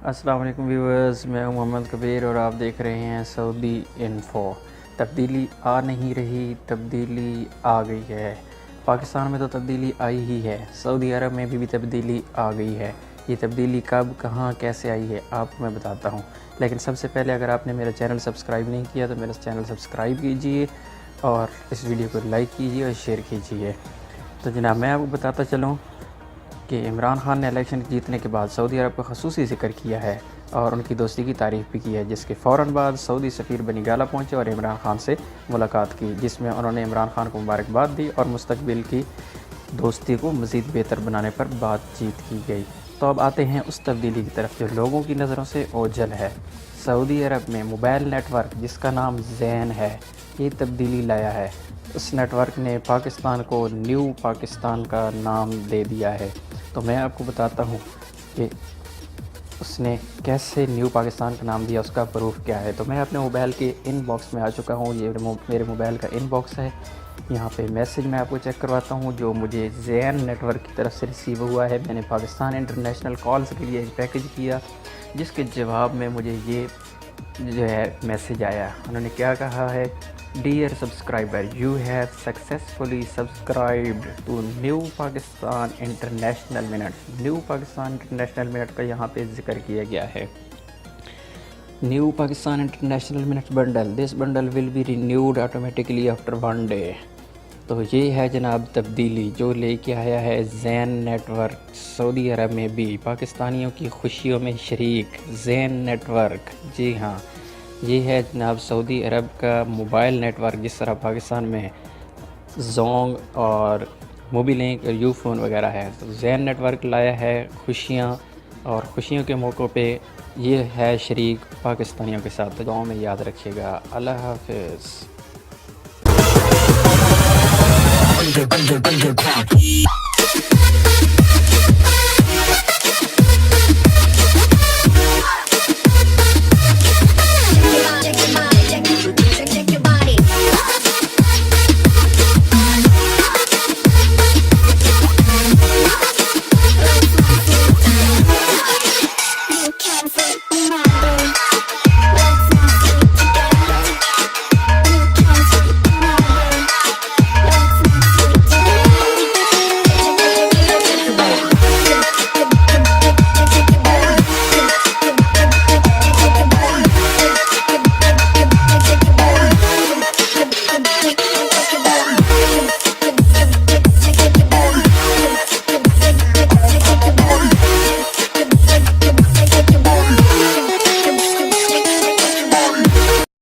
السلام علیکم ویورز، میں ہوں محمد کبیر اور آپ دیکھ رہے ہیں سعودی انفو۔ تبدیلی آ نہیں رہی، تبدیلی آ گئی ہے۔ پاکستان میں تو تبدیلی آئی ہی ہے، سعودی عرب میں بھی تبدیلی آ گئی ہے۔ یہ تبدیلی کب، کہاں، کیسے آئی ہے آپ کو میں بتاتا ہوں، لیکن سب سے پہلے اگر آپ نے میرا چینل سبسکرائب نہیں کیا تو میرا چینل سبسکرائب کیجئے اور اس ویڈیو کو لائک کیجئے اور شیئر کیجئے۔ تو جناب میں آپ کو بتاتا چلوں کہ عمران خان نے الیکشن جیتنے کے بعد سعودی عرب کا خصوصی ذکر کیا ہے اور ان کی دوستی کی تعریف بھی کی ہے، جس کے فوراً بعد سعودی سفیر بنی گالہ پہنچے اور عمران خان سے ملاقات کی، جس میں انہوں نے عمران خان کو مبارکباد دی اور مستقبل کی دوستی کو مزید بہتر بنانے پر بات چیت کی گئی۔ تو اب آتے ہیں اس تبدیلی کی طرف جو لوگوں کی نظروں سے اوجھل ہے۔ سعودی عرب میں موبائل نیٹ ورک جس کا نام زین ہے، یہ تبدیلی لایا ہے۔ اس نیٹ ورک نے پاکستان کو نیو پاکستان کا نام دے دیا ہے۔ تو میں آپ کو بتاتا ہوں کہ اس نے کیسے نیو پاکستان کا نام دیا، اس کا پروف کیا ہے۔ تو میں اپنے موبائل کے ان باکس میں آ چکا ہوں، یہ میرے موبائل کا ان باکس ہے۔ یہاں پہ میسج میں آپ کو چیک کرواتا ہوں جو مجھے زین نیٹ ورک کی طرف سے ریسیو ہوا ہے۔ میں نے پاکستان انٹرنیشنل کالز کے لیے ایک پیکج کیا، جس کے جواب میں مجھے یہ جو ہے میسج آیا۔ انہوں نے کیا کہا ہے، dear subscriber, you have successfully subscribed to new Pakistan international minute. New Pakistan international minute کا یہاں پہ ذکر کیا گیا ہے۔ New Pakistan international minute bundle, this bundle will be renewed automatically after 1 day۔ تو یہ ہے جناب تبدیلی جو لے کے آیا ہے زین نیٹ ورک۔ سعودی عرب میں بھی پاکستانیوں کی خوشیوں میں شریک زین نیٹ ورک، جی ہاں یہ ہے جناب سعودی عرب کا موبائل نیٹ ورک۔ جس طرح پاکستان میں زونگ اور موبی لنک اور یو فون وغیرہ ہے، تو زین نیٹ ورک لایا ہے خوشیاں، اور خوشیوں کے موقع پہ یہ ہے شریک پاکستانیوں کے ساتھ۔ تو دعاؤں میں یاد رکھیے گا۔ اللہ حافظ۔